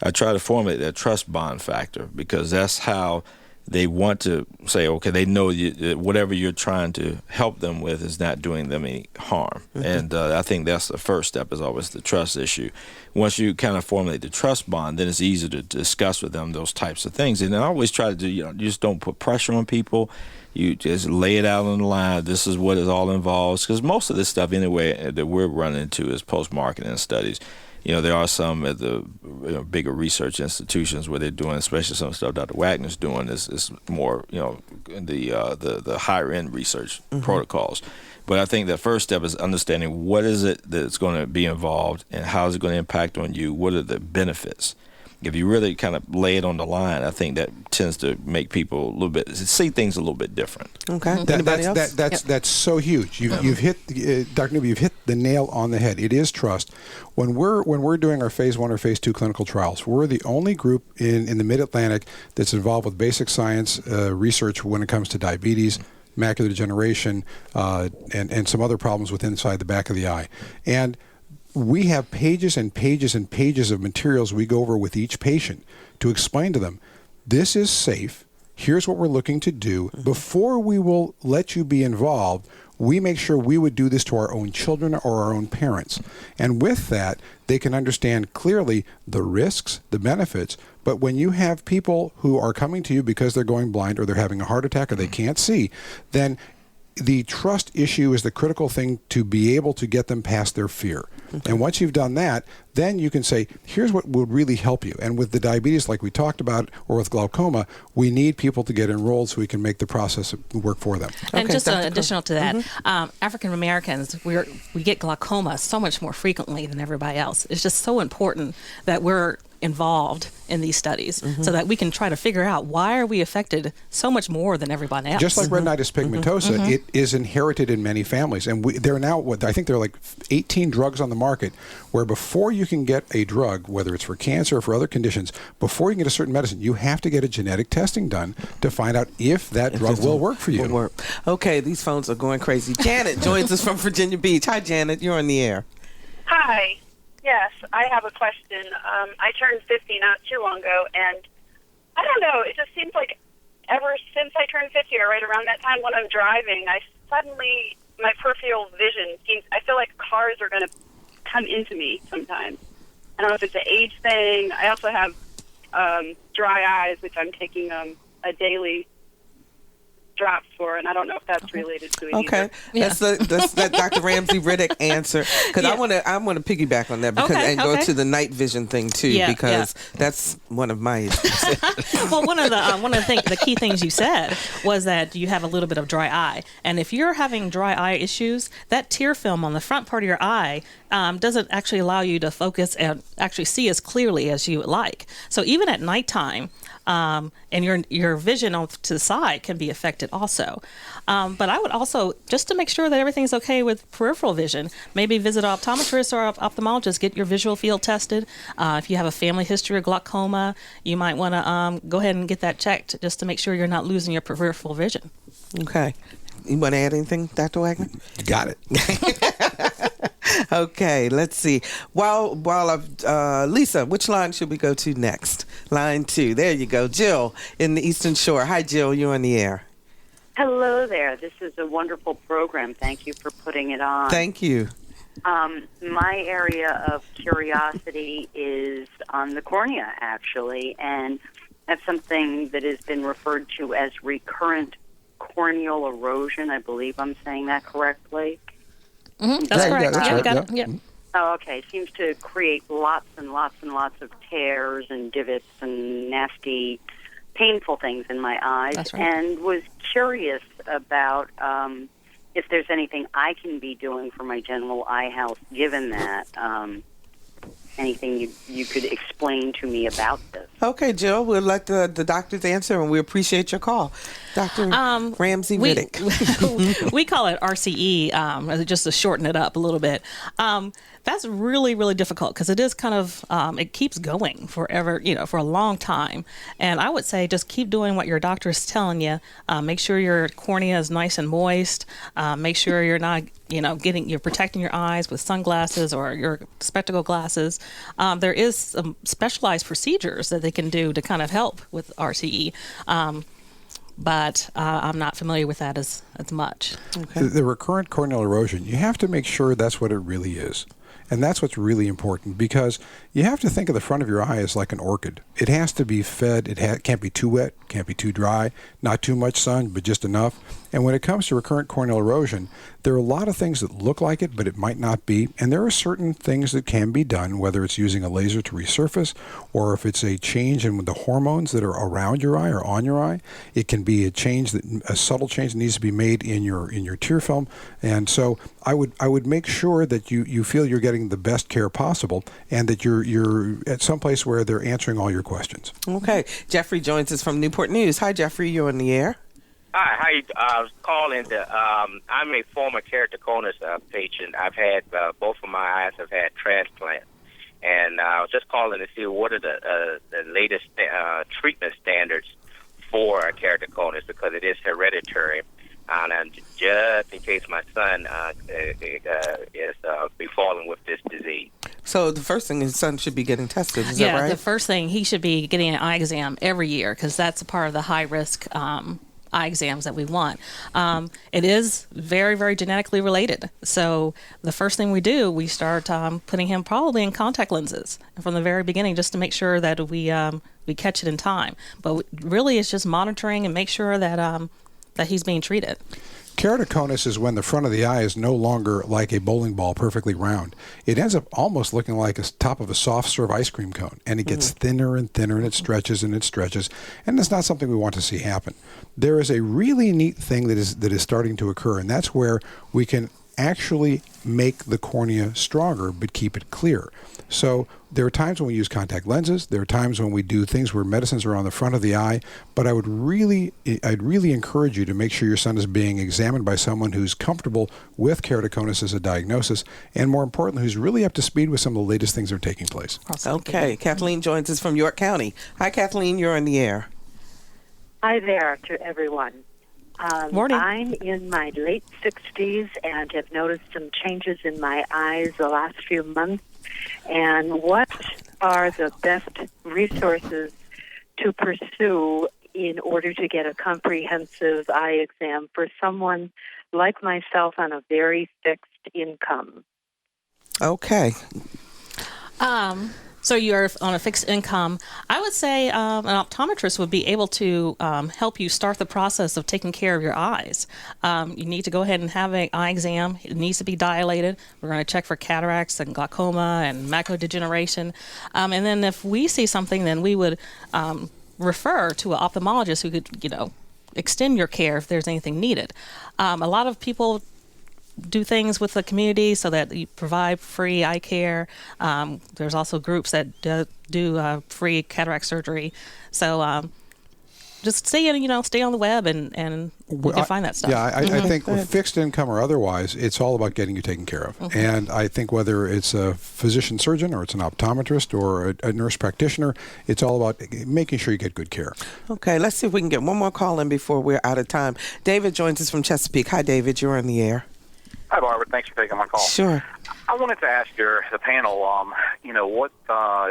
I try to formulate that trust bond factor, because that's how they want to say, okay, they know whatever you're trying to help them with is not doing them any harm. And I think that's the first step, is always the trust issue. Once you kind of formulate the trust bond, then it's easier to discuss with them those types of things. And I always try to do, you just don't put pressure on people. You just lay it out on the line. This is what it all involves. Because most of this stuff, anyway, that we're running into is post-marketing studies. There are some at the bigger research institutions where they're doing, especially some stuff Dr. Wagner's doing, is more, the higher end research protocols. But I think the first step is understanding what is it that's going to be involved and how is it going to impact on you. What are the benefits? If you really kind of lay it on the line, I think that tends to make people see things a little bit different. Okay. Anybody else? That's so huge. You've hit, Dr. Newby, you've hit the nail on the head. It is trust. When we're doing our phase 1 or phase 2 clinical trials, we're the only group in the Mid-Atlantic that's involved with basic science research when it comes to diabetes, macular degeneration, and some other problems with inside the back of the eye. And we have pages and pages and pages of materials we go over with each patient to explain to them, this is safe, here's what we're looking to do. Before we will let you be involved, we make sure we would do this to our own children or our own parents. And with that, they can understand clearly the risks, the benefits. But when you have people who are coming to you because they're going blind or they're having a heart attack or they can't see, then the trust issue is the critical thing to be able to get them past their fear. And once you've done that, then you can say, here's what would really help you. And with the diabetes, like we talked about, or with glaucoma, we need people to get enrolled so we can make the process work for them. And just additional to that, African Americans, we get glaucoma so much more frequently than everybody else. It's just so important that we're involved in these studies so that we can try to figure out why are we affected so much more than everybody else. Just like retinitis pigmentosa, it is inherited in many families. And there are now, I think there are like 18 drugs on the market where before you can get a drug, whether it's for cancer or for other conditions, before you can get a certain medicine, you have to get a genetic testing done to find out if that drug will work for you. Okay, these phones are going crazy. Janet joins us from Virginia Beach. Hi, Janet. You're on the air. Hi. Yes, I have a question. I turned 50 not too long ago, and I don't know, it just seems like ever since I turned 50 or right around that time when I'm driving, my peripheral vision I feel like cars are going to come into me sometimes. I don't know if it's an age thing. I also have dry eyes, which I'm taking a daily drop for, and I don't know if that's related to it either. That's that Dr. Ramsey Riddick answer, because I want to piggyback on that because go to the night vision thing too, because that's one of my issues. Well, one of the key things you said was that you have a little bit of dry eye, and if you're having dry eye issues, that tear film on the front part of your eye doesn't actually allow you to focus and actually see as clearly as you would like. So even at nighttime, and your vision off to the side can be affected also. But I would also, just to make sure that everything's okay with peripheral vision, maybe visit an optometrist or an ophthalmologist, get your visual field tested. If you have a family history of glaucoma, you might want to go ahead and get that checked just to make sure you're not losing your peripheral vision. Okay. You want to add anything, Dr. Wagner? You got it. Okay, let's see. While Lisa, which line should we go to next? Line 2. There you go. Jill in the Eastern Shore. Hi, Jill. You're on the air. Hello there. This is a wonderful program. Thank you for putting it on. Thank you. My area of curiosity is on the cornea, actually, and that's something that has been referred to as recurrent corneal erosion. I believe I'm saying that correctly. That's correct. That's right. Got it. Yeah. Oh, okay. It seems to create lots and lots and lots of tears and divots and nasty, painful things in my eyes. That's right. And was curious about if there's anything I can be doing for my general eye health, given that. Anything you could explain to me about this? Okay, Jill, we'll let the doctors answer, and we appreciate your call. Dr. Ramsey Riddick. We call it RCE, just to shorten it up a little bit. That's really, really difficult because it is kind of, it keeps going forever, for a long time. And I would say just keep doing what your doctor is telling you. Make sure your cornea is nice and moist. Make sure you're not, you're protecting your eyes with sunglasses or your spectacle glasses. There is some specialized procedures that they can do to kind of help with RCE. but I'm not familiar with that as much. Okay. The recurrent corneal erosion, you have to make sure that's what it really is. And that's what's really important, because you have to think of the front of your eye as like an orchid. It has to be fed. It can't be too wet, can't be too dry, not too much sun, but just enough. And when it comes to recurrent corneal erosion, there are a lot of things that look like it, but it might not be. And there are certain things that can be done, whether it's using a laser to resurface, or if it's a change in the hormones that are around your eye or on your eye. It can be a subtle change that needs to be made in your tear film. And so I would make sure that you feel you're getting the best care possible, and that you're at some place where they're answering all your questions. Okay. Jeffrey joins us from Newport News. Hi, Jeffrey. You're on the air. Hi, I was calling I'm a former keratoconus patient. I've had both of my eyes have had transplants, and I was just calling to see what are the latest treatment standards for keratoconus, because it is hereditary. And just in case my son is befallen with this disease. So the first thing his son should be getting tested, is that right? Yeah, the first thing, he should be getting an eye exam every year, because that's a part of the high-risk eye exams that we want. It is very, very genetically related. So the first thing we do, we start putting him probably in contact lenses from the very beginning, just to make sure that we catch it in time. But really, it's just monitoring and make sure that he's being treated. Keratoconus is when the front of the eye is no longer like a bowling ball, perfectly round. It ends up almost looking like the top of a soft serve ice cream cone, and it gets thinner and thinner, and it stretches and it stretches, and it's not something we want to see happen. There is a really neat thing that is starting to occur, and that's where we can actually make the cornea stronger but keep it clear. So there are times when we use contact lenses. There are times when we do things where medicines are on the front of the eye. But I'd really encourage you to make sure your son is being examined by someone who's comfortable with keratoconus as a diagnosis, and more importantly, who's really up to speed with some of the latest things that are taking place. Okay. Kathleen joins us from York County. Hi, Kathleen. You're on the air. Hi there to everyone. Morning. I'm in my late 60s and have noticed some changes in my eyes the last few months. And what are the best resources to pursue in order to get a comprehensive eye exam for someone like myself on a very fixed income? Okay. So you're on a fixed income. I would say an optometrist would be able to help you start the process of taking care of your eyes. You need to go ahead and have an eye exam. It needs to be dilated. We're going to check for cataracts and glaucoma and macular degeneration. And then if we see something, then we would refer to an ophthalmologist who could, extend your care if there's anything needed. A lot of people do things with the community so that you provide free eye care. There's also groups that do free cataract surgery. So just stay on the web and you can find that stuff. Yeah, I think with fixed income or otherwise, it's all about getting you taken care of. Mm-hmm. And I think whether it's a physician surgeon or it's an optometrist or a nurse practitioner, it's all about making sure you get good care. Okay, let's see if we can get one more call in before we're out of time. David joins us from Chesapeake. Hi, David. You're on the air. Hi, Barbara. Thanks for taking my call. Sure. I wanted to ask the panel, what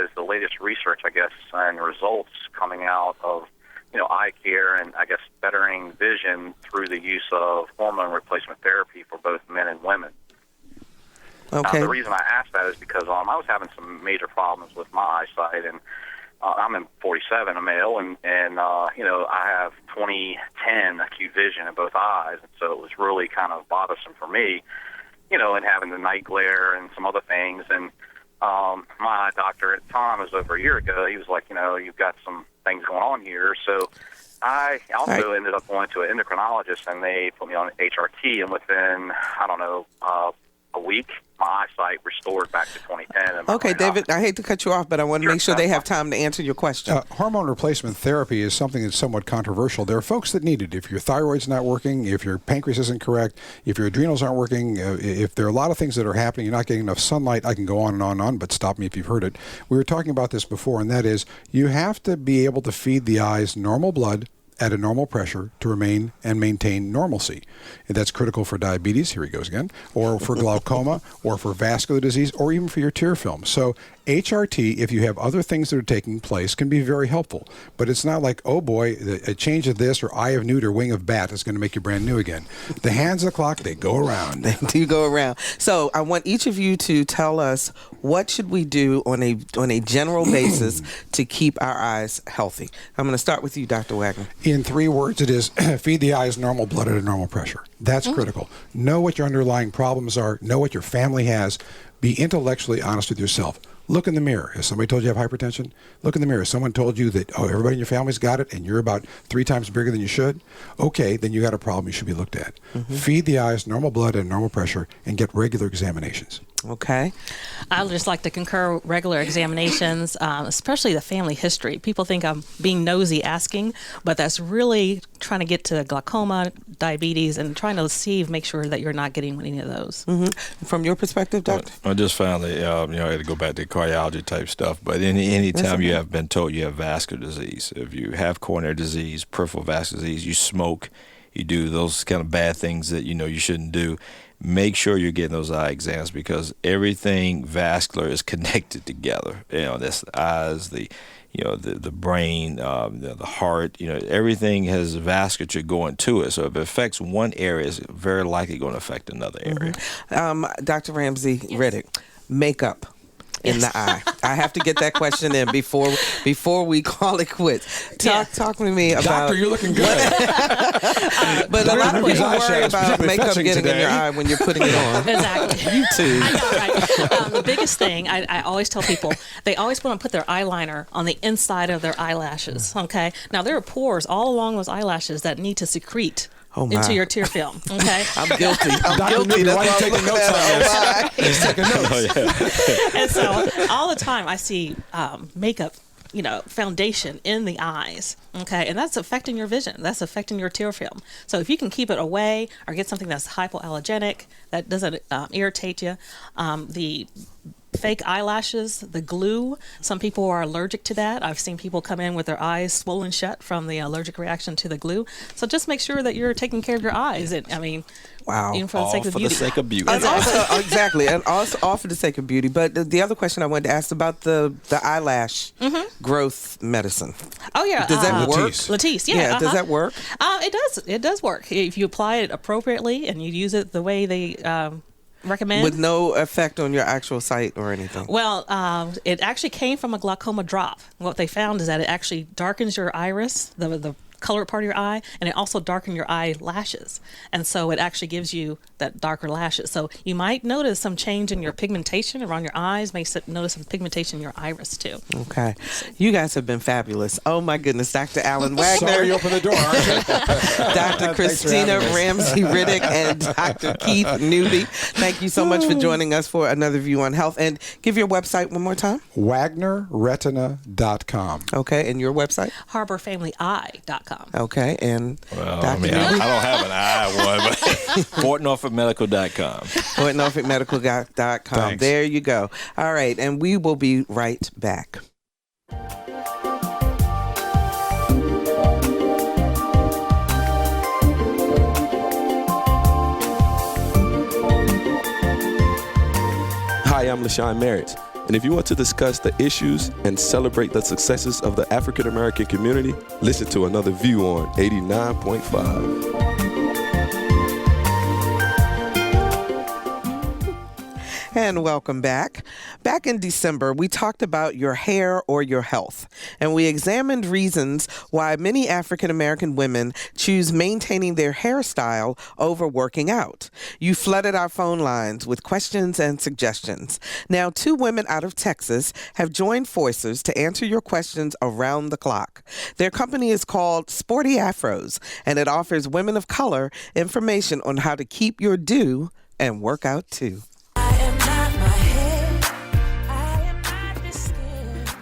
is the latest research, I guess, and results coming out of, eye care and, I guess, bettering vision through the use of hormone replacement therapy for both men and women? Okay. The reason I asked that is because I was having some major problems with my eyesight, and I'm in 47, a male, and I have 20/10 acute vision in both eyes, and so it was really kind of bothersome for me, and having the night glare and some other things. And my eye doctor at the time, it was over a year ago, he was like, you've got some things going on here. So I also ended up going to an endocrinologist, and they put me on HRT, and within, a week, my eyesight restored back to 2010. Okay, David, I hate to cut you off, but I want to make sure they have time to answer your question. Hormone replacement therapy is something that's somewhat controversial. There are folks that need it. If your thyroid's not working, if your pancreas isn't correct, if your adrenals aren't working, if there are a lot of things that are happening, you're not getting enough sunlight, I can go on and on and on, but stop me if you've heard it. We were talking about this before, and that is you have to be able to feed the eyes normal blood at a normal pressure to remain and maintain normalcy. And that's critical for diabetes, here he goes again, or for glaucoma, or for vascular disease, or even for your tear film. So HRT, if you have other things that are taking place, can be very helpful. But it's not like, oh boy, a change of this or eye of newt or wing of bat is going to make you brand new again. The hands of the clock, they go around. They do go around. So I want each of you to tell us, what should we do on a general basis to keep our eyes healthy? I'm going to start with you, Dr. Wagner. In 3 words, it is feed the eyes normal blood at a normal pressure. That's critical. Know what your underlying problems are. Know what your family has. Be intellectually honest with yourself. Look in the mirror. If somebody told you you have hypertension, look in the mirror. If someone told you that, oh, everybody in your family's got it and you're about 3 times bigger than you should, okay, then you got a problem you should be looked at. Feed the eyes normal blood and normal pressure and get regular examinations. Okay. I would just like to concur regular examinations, especially the family history. People think I'm being nosy asking, but that's really trying to get to glaucoma, diabetes, and trying to make sure that you're not getting any of those. From your perspective, Doctor? I just found that, I had to go back to cardiology type stuff, but any time you have been told you have vascular disease, if you have coronary disease, peripheral vascular disease, you smoke, you do those kind of bad things that you shouldn't do, make sure you're getting those eye exams, because everything vascular is connected together. That's the eyes, the brain, the heart. Everything has vasculature going to it. So if it affects one area, it's very likely going to affect another area. Dr. Ramsey Riddick, makeup in the eye. I have to get that question in before we call it quits. Talk with me about... Doctor, you're looking good. But a lot of people worry about makeup getting in your eye when you're putting it on. Exactly. You too. I know, right? The biggest thing, I always tell people, they always want to put their eyeliner on the inside of their eyelashes, okay? Now, there are pores all along those eyelashes that need to secrete into your tear film, okay? I'm guilty. Dr. Newby, why are you taking notes on this? He's taking notes. And so all the time I see makeup, foundation in the eyes, okay? And that's affecting your vision. That's affecting your tear film. So if you can keep it away or get something that's hypoallergenic, that doesn't irritate you, the fake eyelashes, the glue, some people are allergic to that. I've seen people come in with their eyes swollen shut from the allergic reaction to the glue. So just make sure that you're taking care of your eyes. Wow. Even for the sake of beauty. For the sake of beauty. And also, exactly. And also all for the sake of beauty. But the other question I wanted to ask about the eyelash growth medicine. Oh, yeah. Does that work? Latisse, yeah. Does that work? It does. It does work. If you apply it appropriately and you use it the way they recommend. With no effect on your actual sight or anything? Well, it actually came from a glaucoma drop. What they found is that it actually darkens your iris, the colored part of your eye, and it also darkens your eyelashes. And so it actually gives you that darker lashes. So you might notice some change in your pigmentation around your eyes, notice some pigmentation in your iris too. Okay. You guys have been fabulous. Oh my goodness, Dr. Alan Wagner. Sorry you opened the door, aren't you? Dr. Kristina Ramsey Riddick and Dr. Keith Newby. Thank you so much for joining us for another View on Health. And give your website one more time. WagnerRetina.com. Okay, and your website? HarborFamilyEye.com. Okay, and I don't have an eye one, but FortNorfolkMedical.com. FortNorfolkMedical.com. Thanks. There you go. All right, and we will be right back. Hi, I'm LaShawn Merritt. And if you want to discuss the issues and celebrate the successes of the African American community, listen to Another View on 89.5. And welcome back. Back in December, we talked about your hair or your health, and we examined reasons why many African American women choose maintaining their hairstyle over working out. You flooded our phone lines with questions and suggestions. Now, 2 women out of Texas have joined forces to answer your questions around the clock. Their company is called Sporty Afros, and it offers women of color information on how to keep your do and work out too.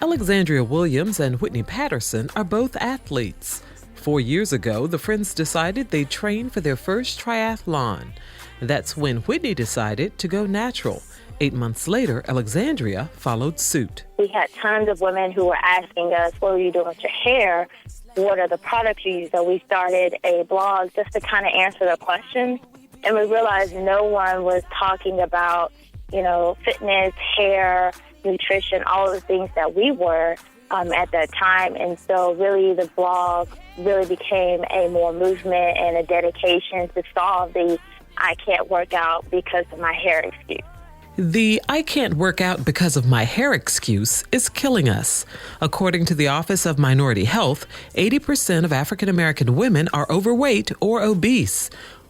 Alexandria Williams and Whitney Patterson are both athletes. 4 years ago, the friends decided they'd train for their first triathlon. That's when Whitney decided to go natural. 8 months later, Alexandria followed suit. We had tons of women who were asking us, what are you doing with your hair? What are the products you use? So we started a blog just to kind of answer the questions. And we realized no one was talking about, fitness, hair, nutrition, all of the things that we were at that time. And so really the blog really became a more movement and a dedication to solve the I can't work out because of my hair excuse. The I can't work out because of my hair excuse is killing us. According to the Office of Minority Health, 80% of African American women are overweight or obese.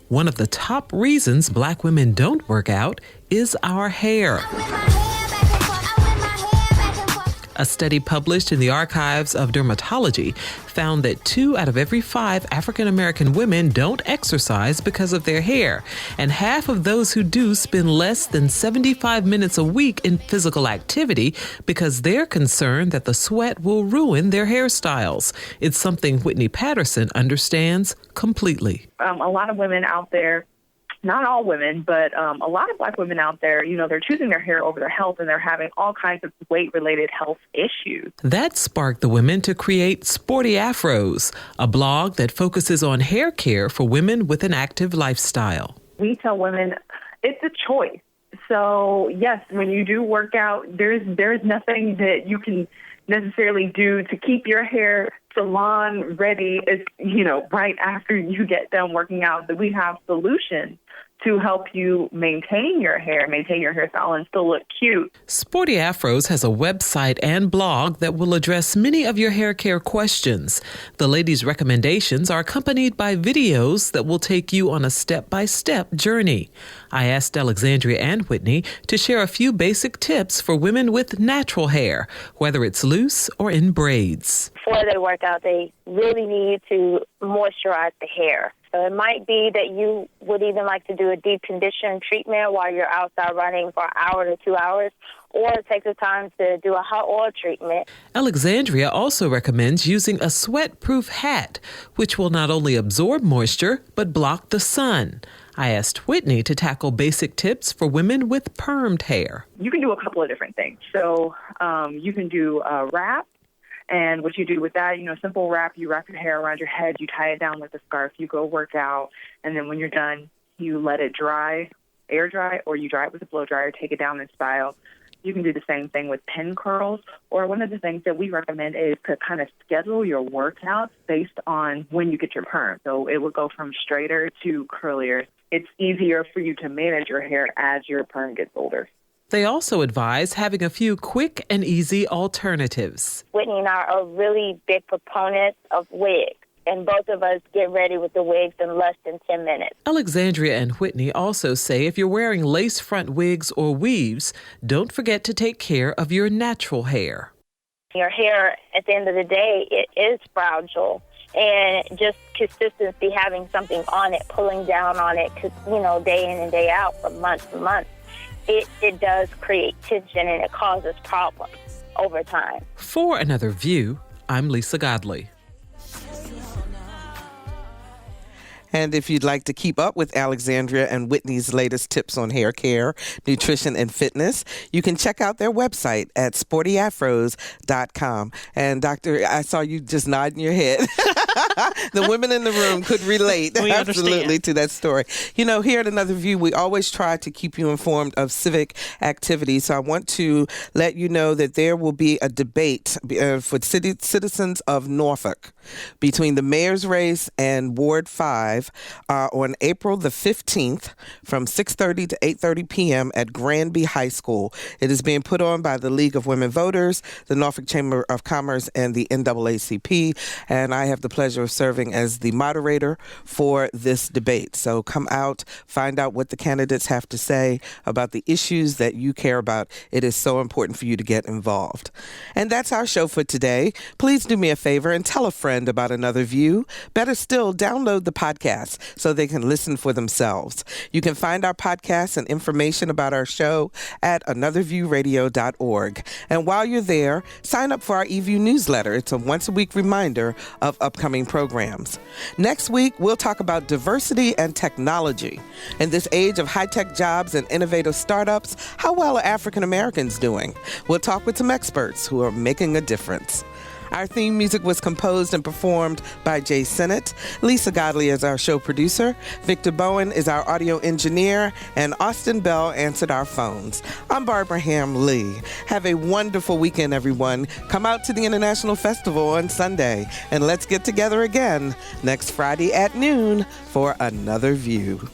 One of the top reasons Black women don't work out is our hair. A study published in the Archives of Dermatology found that 2 out of every 5 African American women don't exercise because of their hair, and half of those who do spend less than 75 minutes a week in physical activity because they're concerned that the sweat will ruin their hairstyles. It's something Whitney Patterson understands completely. A lot of women out there, not all women, but a lot of Black women out there, they're choosing their hair over their health, and they're having all kinds of weight-related health issues. That sparked the women to create Sporty Afros, a blog that focuses on hair care for women with an active lifestyle. We tell women it's a choice. So, yes, when you do work out, there's nothing that you can necessarily do to keep your hair salon ready, right after you get done working out. That we have solutions to help you maintain your hairstyle and still look cute. Sporty Afros has a website and blog that will address many of your hair care questions. The ladies' recommendations are accompanied by videos that will take you on a step-by-step journey. I asked Alexandria and Whitney to share a few basic tips for women with natural hair, whether it's loose or in braids. Before they work out, they really need to moisturize the hair. So it might be that you would even like to do a deep condition treatment while you're outside running for an hour to 2 hours, or take the time to do a hot oil treatment. Alexandria also recommends using a sweat-proof hat, which will not only absorb moisture, but block the sun. I asked Whitney to tackle basic tips for women with permed hair. You can do a couple of different things. So you can do a wrap. And what you do with that, simple wrap, you wrap your hair around your head, you tie it down with a scarf, you go work out, and then when you're done, you let it dry, air dry, or you dry it with a blow dryer, take it down in style. You can do the same thing with pin curls, or one of the things that we recommend is to kind of schedule your workouts based on when you get your perm. So it will go from straighter to curlier. It's easier for you to manage your hair as your perm gets older. They also advise having a few quick and easy alternatives. Whitney and I are really big proponents of wigs, and both of us get ready with the wigs in less than 10 minutes. Alexandria and Whitney also say if you're wearing lace front wigs or weaves, don't forget to take care of your natural hair. Your hair, at the end of the day, it is fragile. And just consistency, having something on it, pulling down on it, day in and day out for months and months, it does create tension and it causes problems over time. For Another View, I'm Lisa Godley. And if you'd like to keep up with Alexandria and Whitney's latest tips on hair care, nutrition, and fitness, you can check out their website at sportyafros.com. And Doctor, I saw you just nodding your head. The women in the room could relate absolutely to that story. Here at Another View, we always try to keep you informed of civic activities. So I want to let you know that there will be a debate for citizens of Norfolk between the mayor's race and Ward 5 on April the 15th from 6:30 to 8:30 p.m. at Granby High School. It is being put on by the League of Women Voters, the Norfolk Chamber of Commerce, and the NAACP. And I have the pleasure of serving as the moderator for this debate. So come out, find out what the candidates have to say about the issues that you care about. It is so important for you to get involved. And that's our show for today. Please do me a favor and tell a friend about Another View. Better still, download the podcast so they can listen for themselves. You can find our podcasts and information about our show at anotherviewradio.org. And while you're there, sign up for our eView newsletter. It's a once-a-week reminder of upcoming programs. Next week, we'll talk about diversity and technology. In this age of high-tech jobs and innovative startups, how well are African Americans doing? We'll talk with some experts who are making a difference. Our theme music was composed and performed by Jay Sennett. Lisa Godley is our show producer. Victor Bowen is our audio engineer. And Austin Bell answered our phones. I'm Barbara Ham Lee. Have a wonderful weekend, everyone. Come out to the International Festival on Sunday. And let's get together again next Friday at noon for another view.